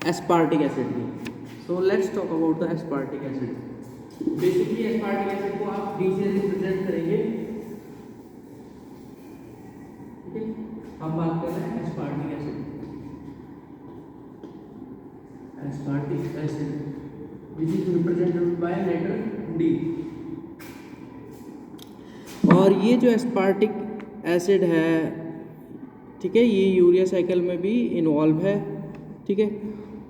Aspartic acid की। So let's talk about the aspartic acid. Basically aspartic acid को आप D से represent करेंगे, ठीक है। हम बात कर रहे हैं aspartic acid, aspartic acid which is represented by letter D. और ये जो एस्पार्टिक एसिड है, ठीक है, ये यूरिया साइकिल में भी इन्वॉल्व है, ठीक है,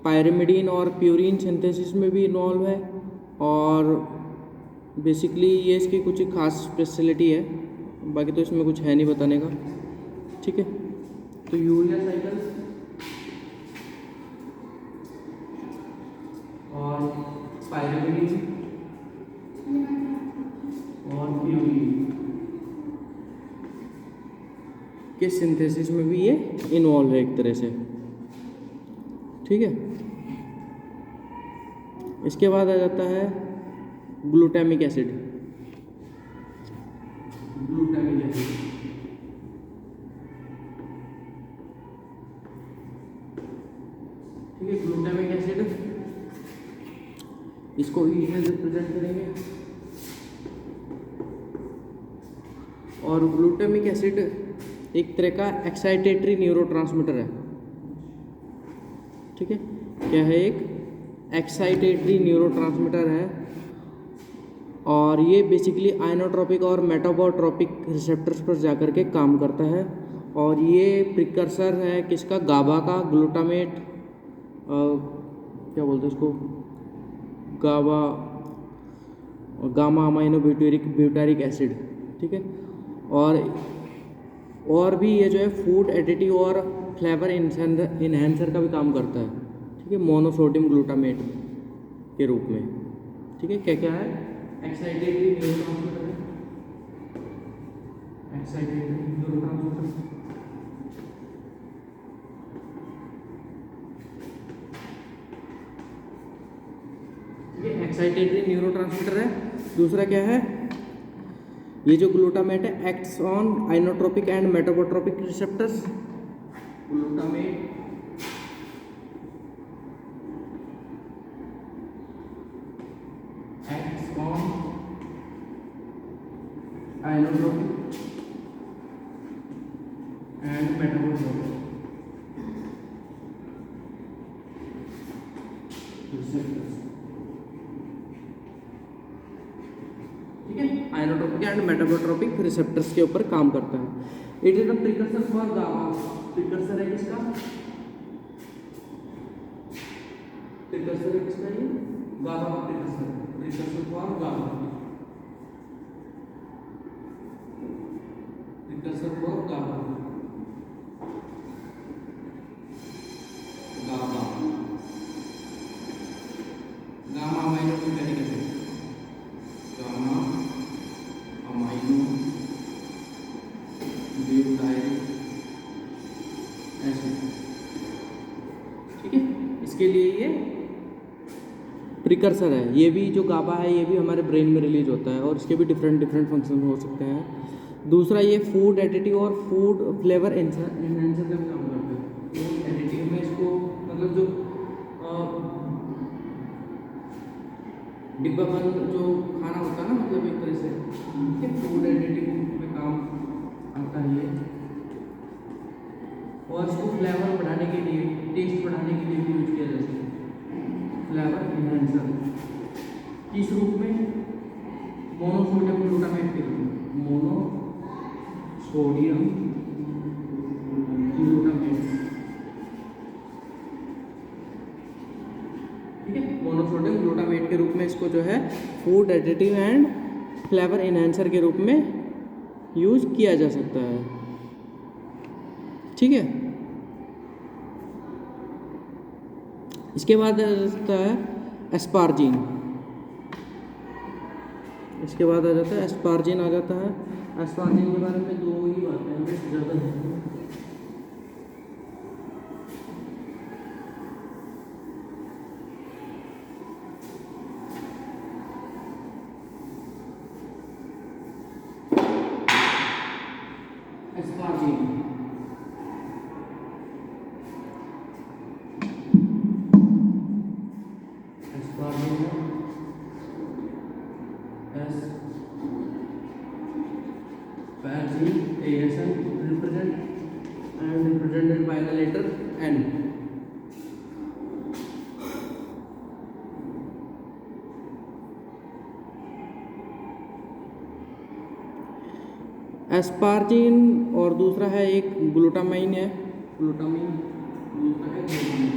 पायरिमिडीन और प्यूरिन सिंथेसिस में भी इन्वॉल्व है। और बेसिकली ये इसकी कुछ खास स्पेशलिटी है, बाकी तो इसमें कुछ है नहीं बताने का, ठीक है। तो यूरिया साइकिल और पायरिमिडीन और प्यूरिन के सिंथेसिस में भी ये इन्वॉल्व है एक तरह से, ठीक है। इसके बाद आ जाता है ग्लूटामिक एसिड, ग्लूटामिक एसिड, ठीक है। ग्लूटामिक एसिड इसको ई से रिप्रेजेंट करेंगे। और ग्लूटामिक एसिड एक तरह का एक्साइटेटरी न्यूरोट्रांसमीटर है, ठीक है। क्या है? एक एक्साइटेटरी न्यूरोट्रांसमीटर है। और ये बेसिकली आइनोट्रोपिक और मेटाबोट्रोपिक रिसेप्टर्स पर जाकर के काम करता है। और ये प्रिकर्सर है किसका? गाबा का, ग्लूटामेट, क्या बोलते हैं इसको, गाबा, गामा अमाइनो ब्यूटारिक एसिड, ठीक है। और भी ये जो है फूड एडिटिव और फ्लेवर इन्हेंसर का भी काम करता है, ठीक है, मोनोसोडियम ग्लूटामेट के रूप में, ठीक है। क्या क्या है? एक्साइटेटरी न्यूरोट्रांसमीटर है, एक्साइटेटरी न्यूरोट्रांसमीटर, ठीक है, एक्साइटेटरी न्यूरोट्रांसमीटर है। दूसरा क्या है? ये जो ग्लूटामेट है acts on ionotropic and metabotropic receptors. Glutamate acts on ionotropic and metabotropic receptors, ठीक है। आइनोट्रोपिक एंड मेटाबोट्रोपिक रिसेप्टर्स के ऊपर काम करता है। It is the precursor for GABA. Precursor है किसका? प्रिकर्सर है किसका? ये गाबा का precursor, precursor for GABA, precursor for GABA, GABA, gamma amino butyric acid, gamma amino butyric acid, ठीक है। इसके लिए ये प्रिकर्सर है। ये भी जो गाबा है ये भी हमारे ब्रेन में रिलीज होता है और इसके भी डिफरेंट फंक्शन हो सकते हैं। दूसरा ये फूड एडिटिव और फूड फ्लेवर एनहांसर का भी काम करता है। फूड एडिटिव में इसको मतलब जो डिब्बा बंद जो खाना होता है ना, मतलब एक तरह से, ठीक है, फूड एडिटिव में काम आता है ये। और इसको फ्लेवर बढ़ाने के लिए, टेस्ट बढ़ाने के लिए भी यूज किया जाता है, फ्लेवर इन्हेंसर। किस रूप में? मोनोसोडियम ग्लूटामेट के रूप में, मोनोसोडियम ग्लूटामेट, ठीक है। मोनोसोडियम ग्लूटामेट के रूप में इसको जो है food additive and flavour enhancer के रूप में यूज किया जा सकता है, ठीक है। इसके बाद आ जाता है एस्पार्जिन। इसके बाद आ जाता है एस्पार्जिन आ जाता है। एस्पार्जिन के बारे में दो ही बातें हैं, बस ज़्यादा नहीं। एस्पार्जिन एस्पार्जिन और दूसरा है एक ग्लूटामाइन है, ग्लूटामाइन, दूसरा है ग्लूटामाइन।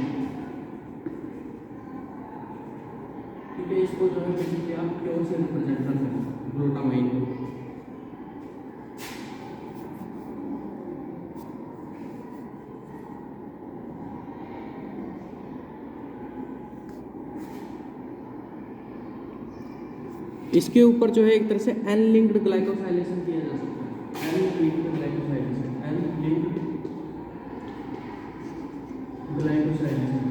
ठीक है, इसको जो है बेसिकली आप क्यों से रिप्रेजेंट कर सकते हैं ग्लूटामाइन को। इसके ऊपर जो है एक तरह से एन लिंक्ड ग्लाइकोसाइलेशन किया जा सकता है, N linked glycosylation, N linked glycosylation.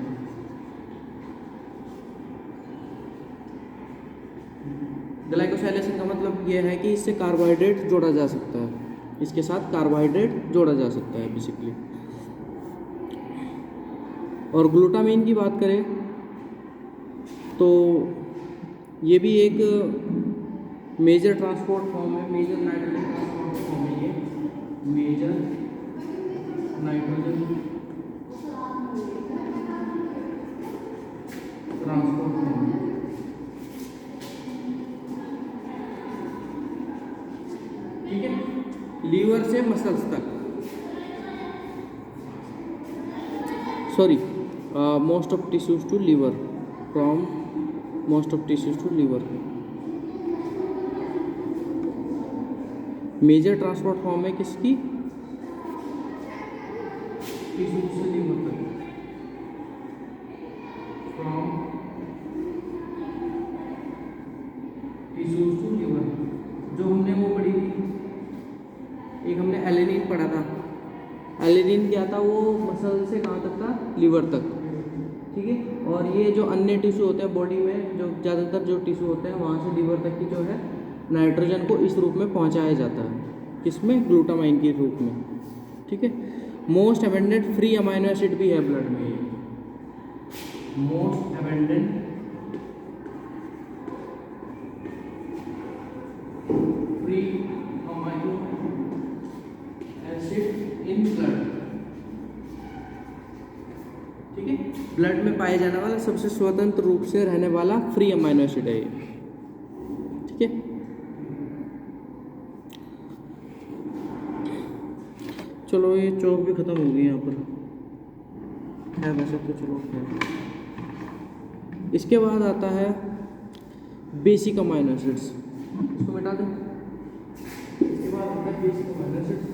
Glycosylation का मतलब यह है कि इससे कार्बोहाइड्रेट जोड़ा जा सकता है, इसके साथ कार्बोहाइड्रेट जोड़ा जा सकता है बेसिकली। और ग्लूटामाइन की बात करें तो ये भी एक मेजर ट्रांसपोर्ट फॉर्म है, मेजर नाइट्रोजन ट्रांसपोर्ट फॉर्म है ये, मेजर नाइट्रोजन ट्रांसपोर्ट फॉर्म। ठीक है, लीवर से मसल्स तक, sorry most of tissues to liver, from most of tissues to liver. Major transport form है किसकी, टिश्यूज से लीवर तक, फ्रॉम टिश्यूज टू लीवर। जो हमने वो पढ़ी थी, एक हमने एलेनिन पढ़ा था, एलेनिन क्या था, वो मसल से कहाँ तक था, लीवर तक। ठीक है, और ये जो अन्य टिश्यू होते हैं बॉडी में, जो ज़्यादातर जो टिश्यू होते हैं वहाँ से लीवर तक की जो है नाइट्रोजन को इस रूप में पहुँचाया जाता है, किसमें, ग्लूटामाइन के रूप में। ठीक है, most abundant free amino acid भी है ब्लड में, ये most abundant free amino acid in blood. ठीक है, ब्लड में पाए जाने वाला सबसे स्वतंत्र रूप से रहने वाला फ्री अमाइनो एसिड है ये। ठीक है, चलो ये चौक भी खत्म हो गई यहाँ पर है वैसे तो, चलो है। इसके बाद आता है बेसिक अमाइनो एसिड्स, इसको मिटा दें। इसके बाद आता है basic amino acids.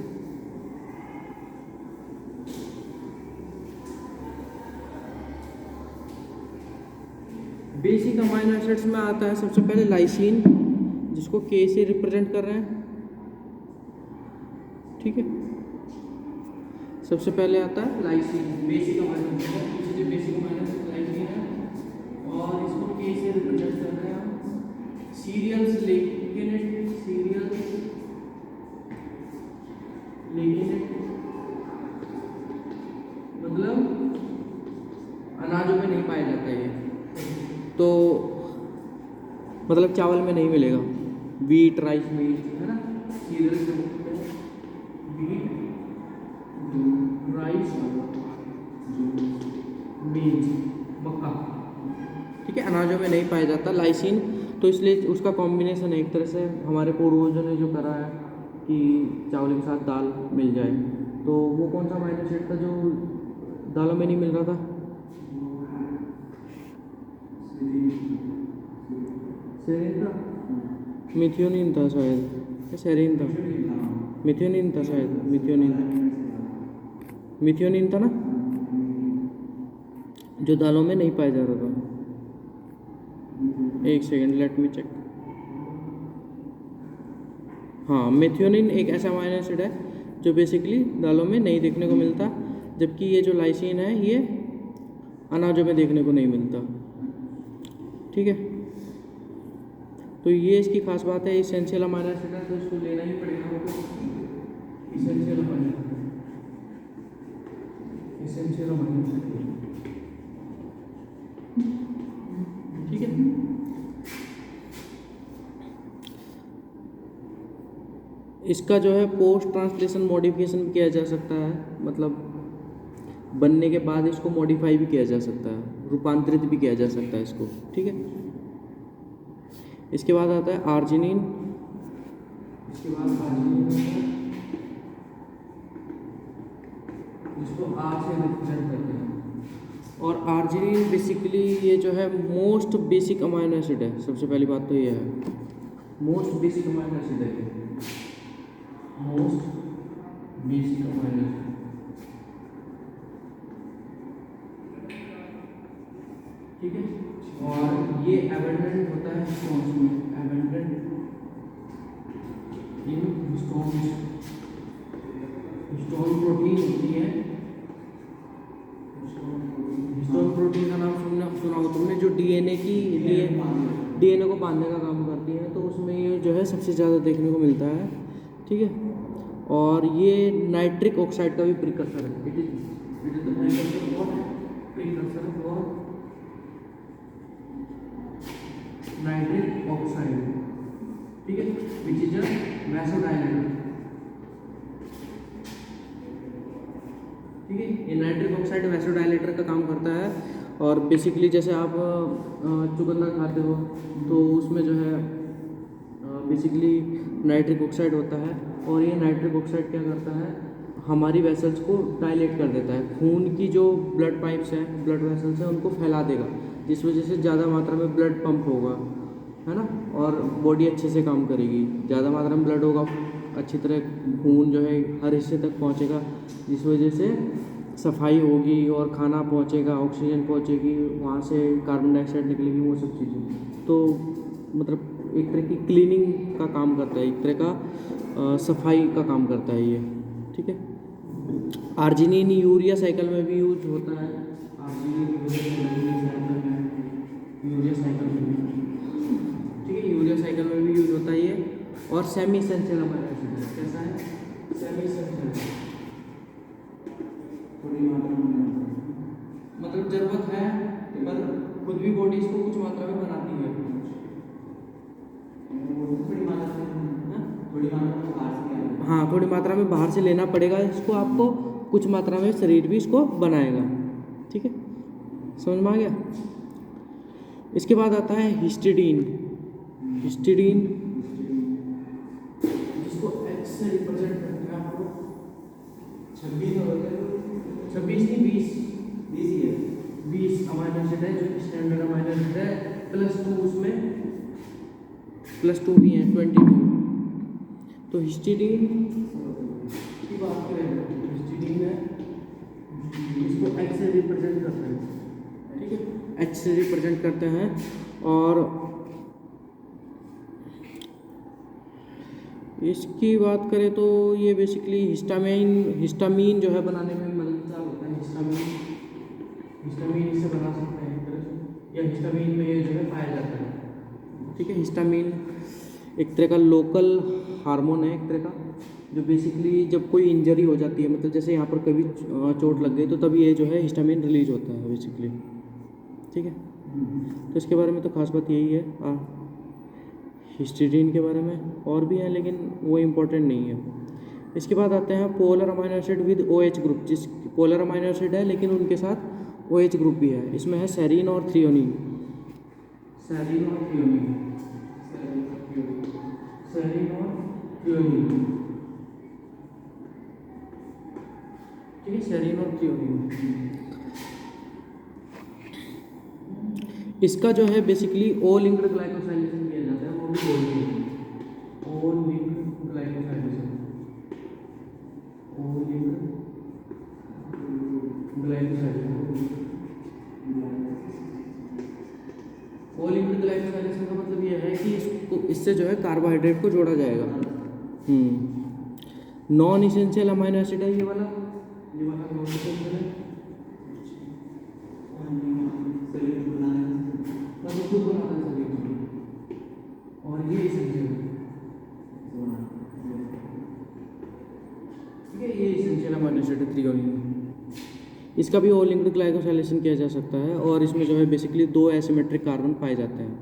Basic amino acids में आता है सबसे पहले लाइसिन, जिसको के से रिप्रेजेंट कर रहे हैं। ठीक है, सबसे पहले आता है लाइसिन, बेसिक अमाइनो एसिड, जो बेसिक अमाइनो एसिड लाइसिन है, और इसको के से रिप्रेजेंट कर रहे हैं हम। सीरियल्स लिग्नेट, सीरियल्स लिग्नेट मतलब अनाजों में नहीं पाया जाता है, तो मतलब चावल में नहीं मिलेगा, वीट, राइस, मीट, है ना, सीरियल्स जो वीट, राइस, मीट, मक्का। ठीक है, अनाजों में नहीं पाया जाता लाइसिन, तो इसलिए उसका कॉम्बिनेशन है एक तरह से, हमारे पूर्वजों ने जो करा है कि चावल के साथ दाल मिल जाए। तो वो कौन सा अमाइनो एसिड था जो दालों में नहीं मिल रहा था, सेरीन था, मिथियोनिन था शायद, सेरीन था, मिथियोनिन था शायद, मिथियोनिन था ना, जो दालों में नहीं पाया जा रहा था। एक सेकेंड, लेट मी चेक। हाँ, मिथियोनिन एक ऐसा अमाइनो एसिड है जो बेसिकली दालों में नहीं देखने को मिलता, जबकि ये जो लाइसिन है ये अनाजों में देखने को नहीं मिलता। ठीक है, तो ये इसकी खास बात है। इसेंशियल अमाइनो एसिड है तो इसको लेना ही पड़ेगा हमको, इसेंशियल अमाइनो एसिड। ठीक है, इसका जो है पोस्ट ट्रांसलेशन मॉडिफिकेशन भी किया जा सकता है, मतलब बनने के बाद इसको मॉडिफाई भी किया जा सकता है, रूपांतरित भी किया जा सकता है इसको। ठीक है, इसके बाद आता है आर्जिनिन, इसके बाद आर्जिनिन इसको आर से रिप्रेजेंट करते हैं। और आर्जिनिन बेसिकली ये जो है मोस्ट बेसिक अमाइनो एसिड है। सबसे पहली बात तो ये है मोस्ट बेसिक अमाइनो एसिड है, मोस्ट बेसिक अमाइनो एसिड। ठीक है, और ये एबंडेंट होता है स्टोन्स में, एबंडेंट इन स्टोन्स। स्टोन प्रोटीन होती है, स्टोन प्रोटीन का नाम सुना हो तुमने, जो डीएनए को बांधने का काम करती है, तो उसमें ये जो है सबसे ज़्यादा देखने को मिलता है। ठीक है, और ये नाइट्रिक ऑक्साइड का भी प्रिकर्सर है। It is the precursor for nitric oxide. ठीक है, विच इज अ वैसोडाइलेटर। ठीक है, ये नाइट्रिक ऑक्साइड वैसोडाइलेटर का काम करता है। और बेसिकली जैसे आप चुकंदर खाते हो तो उसमें जो है बेसिकली नाइट्रिक ऑक्साइड होता है, और ये नाइट्रिक ऑक्साइड क्या करता है, हमारी वेसल्स को डायलेट कर देता है। खून की जो ब्लड पाइप्स हैं, ब्लड वेसल्स हैं, उनको फैला देगा, जिस वजह से ज़्यादा मात्रा में ब्लड पंप होगा, है ना, और बॉडी अच्छे से काम करेगी। ज़्यादा मात्रा में ब्लड होगा, अच्छी तरह खून जो है हर हिस्से तक पहुंचेगा, जिस वजह से सफाई होगी और खाना पहुंचेगा, ऑक्सीजन पहुंचेगी, वहाँ से कार्बन डाइऑक्साइड निकलेगी, वो सब चीज़ें। तो मतलब एक तरह की क्लीनिंग का काम करता है, एक तरह का सफाई का काम करता है ये। ठीक है, आर्जिनिन यूरिया साइकिल में भी यूज होता है। आर्जिनिन यूरिया साइकिल में भी, ठीक है, यूरिया साइकिल में भी यूज होता है ये। और सेमी एसेंशियल अमाइनो एसिड कैसा है, सेमी एसेंशियल, थोड़ी मात्रा में, मतलब जरूरत है पर खुद भी बॉडी इसको कुछ मात्रा में बनाती है, थोड़ी मात्रा में बाहर से, हाँ थोड़ी मात्रा में बाहर से लेना पड़ेगा इसको आपको, कुछ मात्रा में शरीर भी इसको बनाएगा। ठीक है, समझ में आ गया। इसके बाद आता है हिस्टिडीन। हिस्टिडीन जिसको H से रिप्रेजेंट करते हैं आपको 26 नहीं 20 ही है, 20 अमाइनो एसिड है, जो स्टैंडर्ड अमाइनो एसिड है, +2 उसमें +2 भी है 22। तो हिस्टिडीन की बात करें, हिस्टिडीन है, इसको H से रिप्रेजेंट करते हैं। ठीक है, H से रिप्रेजेंट करते हैं। और इसकी बात करें तो ये बेसिकली हिस्टामीन जो है बनाने में मददगार होता है। हिस्टामीन इससे बना सकते हैं एक तरह से, या हिस्टामीन में ये जो है पाया जाता है। ठीक है, हिस्टामीन एक तरह का लोकल हार्मोन है, एक तरह का, जो बेसिकली जब कोई इंजरी हो जाती है, मतलब जैसे यहाँ पर कभी चोट लग गई, तो तभी ये जो है हिस्टामीन रिलीज होता है बेसिकली। ठीक है, तो इसके बारे में तो खास बात यही है हिस्टिडीन के बारे में। और भी है लेकिन वो इम्पोर्टेंट नहीं है। इसके बाद आते हैं polar amino acid with OH group. जिस पोलर अमाइनो एसिड है लेकिन उनके साथ OH ग्रुप भी है। इसमें है सेरीन और थ्रियोनिन। सेरीन और थ्रियोनिन, सेरीन और थ्रियोनिन। ठीक है, सेरीन और थ्रियोनिन। इसका जो है बेसिकली O लिंक्ड ग्लाइकोसाइलेशन किया जाता है, वो भी बोलते हैं O linked glycosylation, O linked glycosylation. O linked glycosylation का मतलब ये है कि इससे जो है कार्बोहाइड्रेट को जोड़ा जाएगा। नॉन इसेंशियल अमाइनो एसिड है ये वाला नॉन इसेंशियल है, खुद बनाना चाहिए। और ये इसेंशियल है, ठीक है, ये इसेंशियल अमाइनो एसिड है थ्रियोनिन। इसका भी O लिंक्ड ग्लाइकोसाइलेशन किया जा सकता है, और इसमें जो है बेसिकली 2 एसिमेट्रिक कार्बन पाए जाते हैं।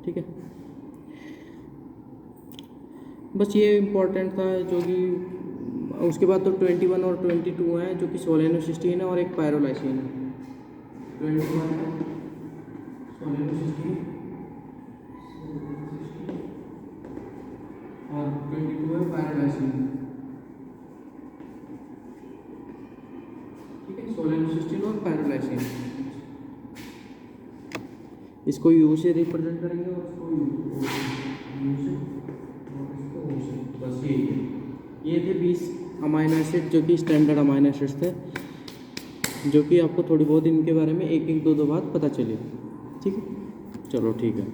ठीक है, बस ये इम्पोर्टेंट था जो कि। उसके बाद तो 21 और 22 हैं, जो कि सोलेनोसिस्टीन है और एक पायरोलाइसिन है। 21 है सोलेनोसिस्टीन और 22 है पायरोलाइसिन। होमोसिस्टीन और पैरोलाइसिन। इसको यू से रिप्रेजेंट करेंगे और इसको यू से और इसको ओ से, बस ये थे 20 अमाइनो एसिड जो कि स्टैंडर्ड अमाइनो एसिड्स थे, जो कि आपको थोड़ी बहुत इनके बारे में एक एक दो बात पता चली। ठीक है, चलो ठीक है।